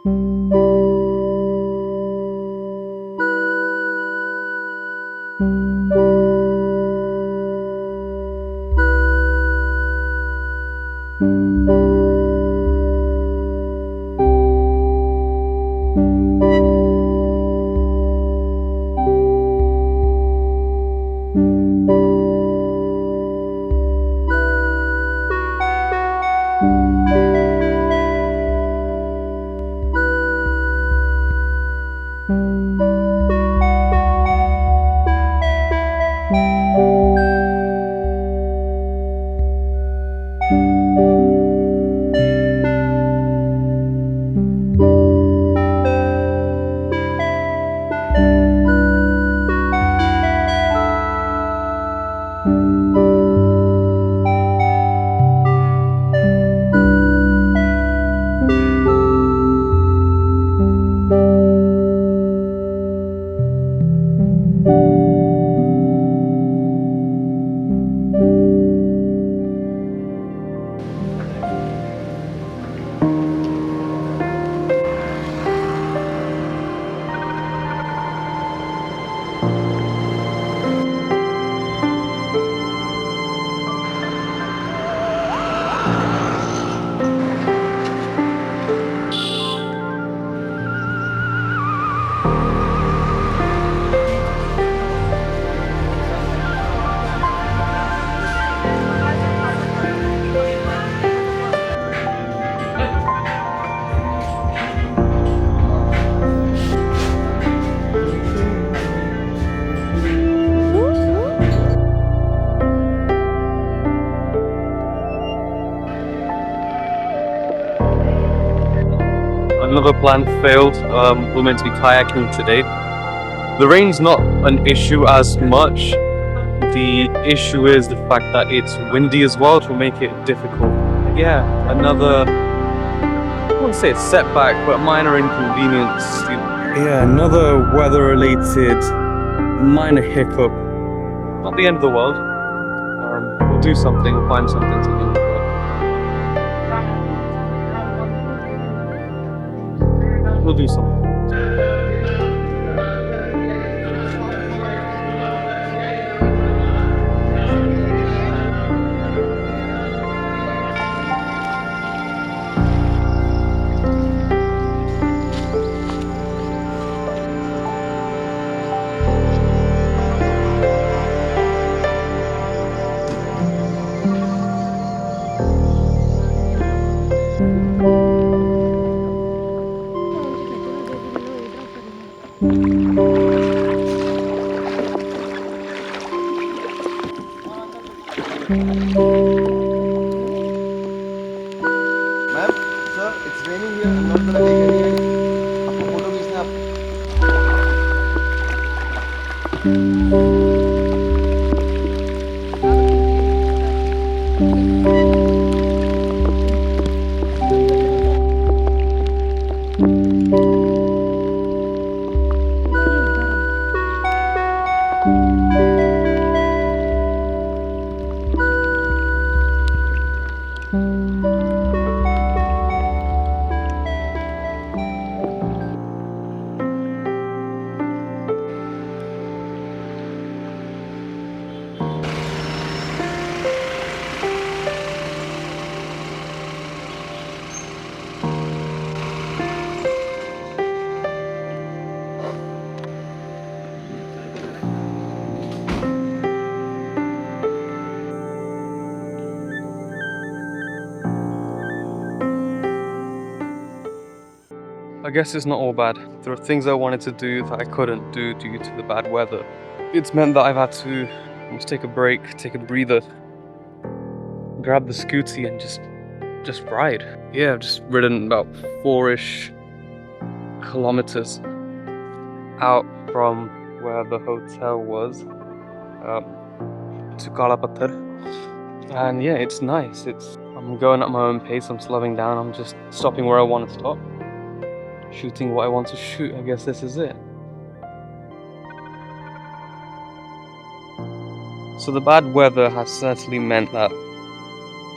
Another plan failed. We're meant to be kayaking today. The rain's not an issue as much. The issue is the fact that it's windy as well, which will make it difficult. Yeah, another, I wouldn't say it's setback, but minor inconvenience. Yeah, another weather-related minor hiccup. Not the end of the world. We'll do something, we'll find something to do. We'll do something. Ma'am, sir, it's raining here. I'm not gonna take any. आपको photo खींचना है I guess it's not all bad. There are things I wanted to do that I couldn't do due to the bad weather. It's meant that I've had to almost take a break, take a breather, grab the scooty and just ride. Yeah, I've just ridden about 4-ish kilometers out from where the hotel was to Kalapathar. And yeah, it's nice. I'm going at my own pace, I'm slowing down, I'm just stopping where I want to stop. Shooting what I want to shoot, I guess this is it. So the bad weather has certainly meant that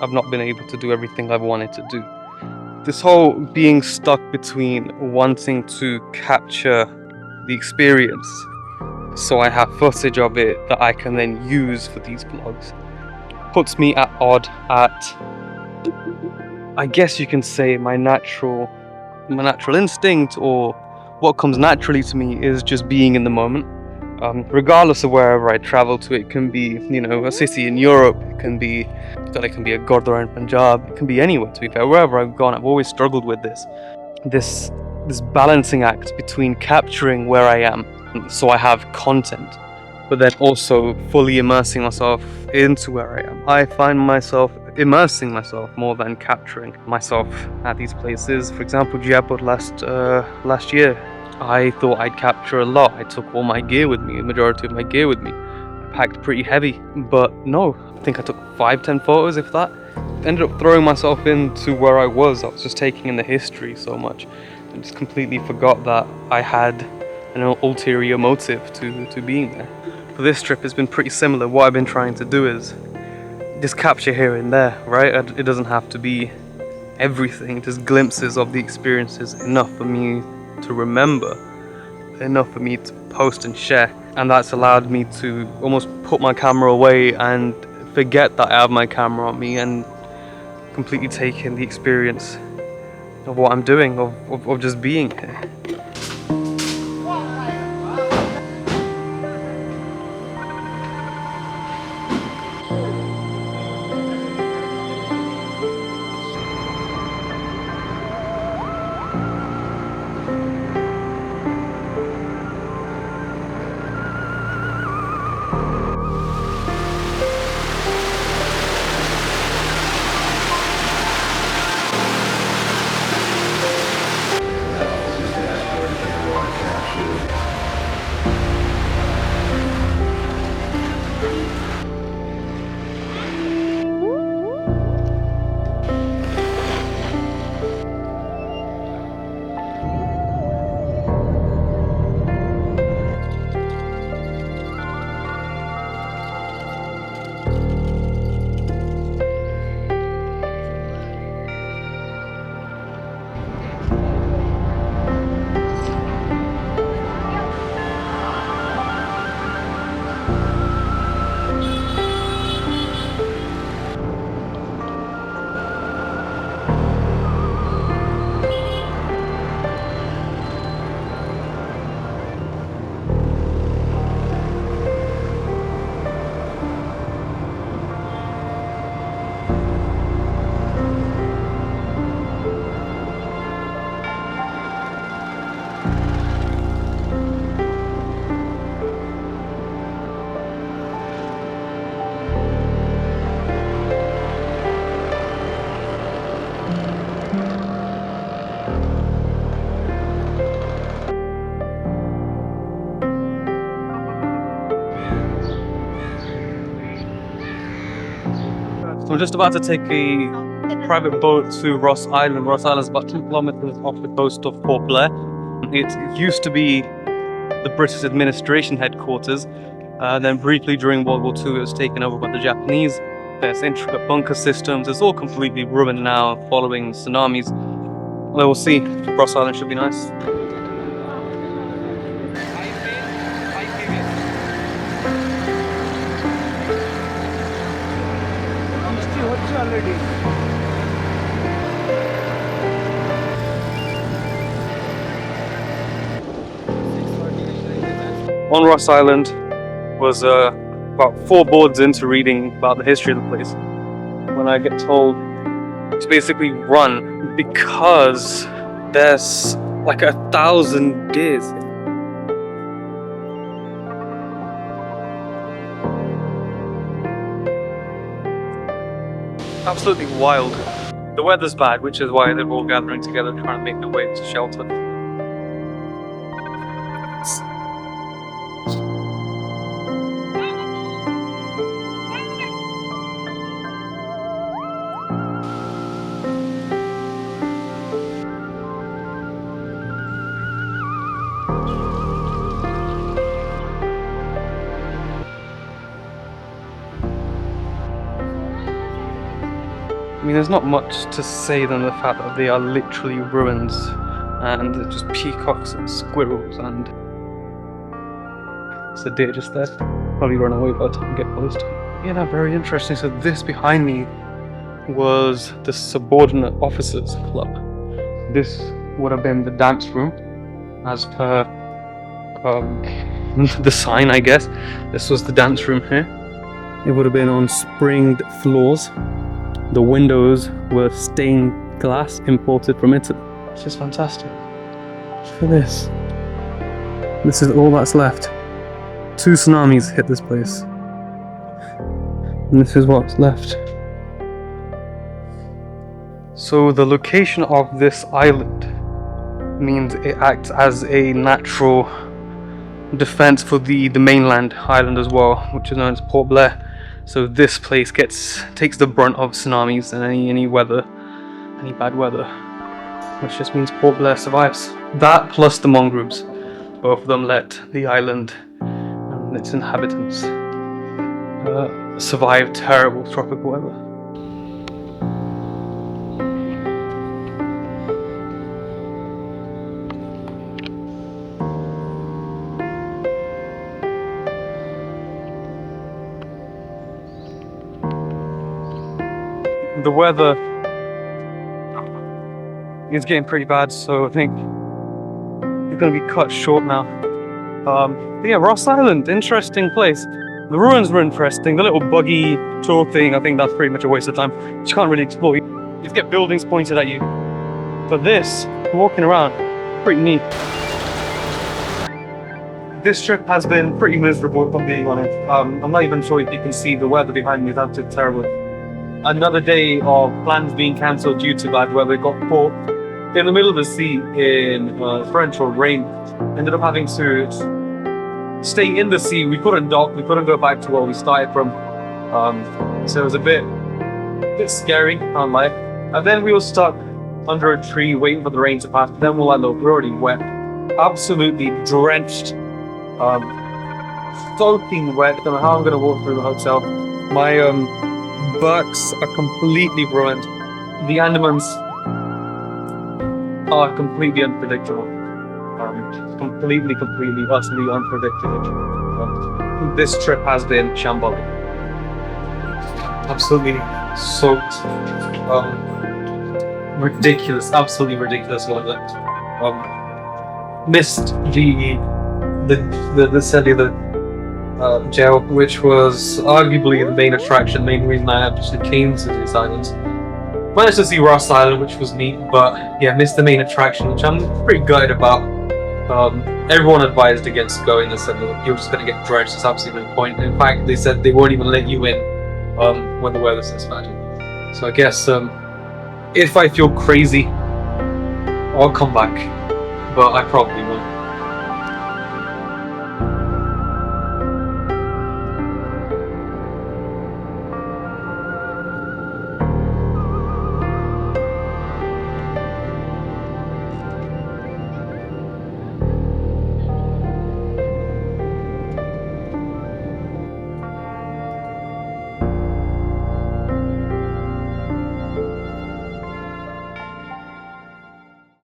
I've not been able to do everything I've wanted to do. This whole being stuck between wanting to capture the experience so I have footage of it that I can then use for these vlogs puts me at odd at, I guess you can say, my natural instinct, or what comes naturally to me is just being in the moment. Regardless of wherever I travel to, it can be, a city in Europe, it can be a Gurdwara in Punjab, it can be anywhere, to be fair. Wherever I've gone, I've always struggled with this balancing act between capturing where I am so I have content, but then also fully immersing myself into where I am. I find myself immersing myself more than capturing myself at these places. For example, Jaipur last year, I thought I'd capture a lot. I took all my gear with me, the majority of my gear with me. I packed pretty heavy, but no, I think I took 5-10 photos, if that. Ended up throwing myself into where I was just taking in the history so much, and just completely forgot that I had an ulterior motive to being there. For this trip, it's been pretty similar. What I've been trying to do is just capture here and there, right? It doesn't have to be everything, just glimpses of the experiences, enough for me to remember, enough for me to post and share. And that's allowed me to almost put my camera away and forget that I have my camera on me and completely take in the experience of what I'm doing, of just being here. So I'm just about to take a private boat to Ross Island. Ross Island is about 2 kilometers off the coast of Port Blair. It used to be the British administration headquarters. Then briefly during World War II, it was taken over by the Japanese. There's intricate bunker systems. It's all completely ruined now following tsunamis. Well, we'll see. Ross Island should be nice. On Ross Island was about 4 boards into reading about the history of the place when I get told to basically run because there's like 1,000 deers. Absolutely wild. The weather's bad, which is why they're all gathering together trying to make their way to shelter. mean, there's not much to say than the fact that they are literally ruins, and they're just peacocks and squirrels, and it's a deer just there. Probably run away by the time we get close to it. Yeah, very interesting. So this behind me was the subordinate officers club. This would have been the dance room, as per the sign, I guess. This was the dance room here. It would have been on springed floors. The windows were stained glass imported from Italy. It's just fantastic. Look at this. This is all that's left. 2 tsunamis hit this place. And this is what's left. So the location of this island means it acts as a natural defense for the mainland island as well, which is known as Port Blair. So this place takes the brunt of tsunamis and any bad weather, which just means Port Blair survives. That plus the mangroves, both of them let the island and its inhabitants survive terrible tropical weather. The weather is getting pretty bad, so I think it's going to be cut short now. But yeah, Ross Island, interesting place. The ruins were interesting. The little buggy tour thing, I think that's pretty much a waste of time. You can't really explore. You just get buildings pointed at you. But this, walking around, pretty neat. This trip has been pretty miserable, if I'm being honest. I'm not even sure if you can see the weather behind me. It's absolutely terrible. Another day of plans being cancelled due to bad weather. Got caught in the middle of the sea in torrential rain. Ended up having to stay in the sea. We couldn't dock. We couldn't go back to where we started from. So it was a bit scary, can't lie. And then we were stuck under a tree waiting for the rain to pass. Then we're like, look, we're already wet, absolutely drenched, soaking wet. I don't know how I'm gonna walk through the hotel. My bucks are completely ruined. The Andamans are completely unpredictable. Completely, utterly unpredictable. This trip has been shambolic. Absolutely soaked. Ridiculous, absolutely ridiculous weather. Missed the cellular jail, which was arguably the main attraction, main reason I actually came to these islands. Managed to see Ross Island, which was neat, but yeah, missed the main attraction, which I'm pretty gutted about. Everyone advised against going. They said, look, you're just going to get drenched, there's absolutely no point. In fact, they said they won't even let you in when the weather's this bad. So I guess if I feel crazy, I'll come back, but I probably won't.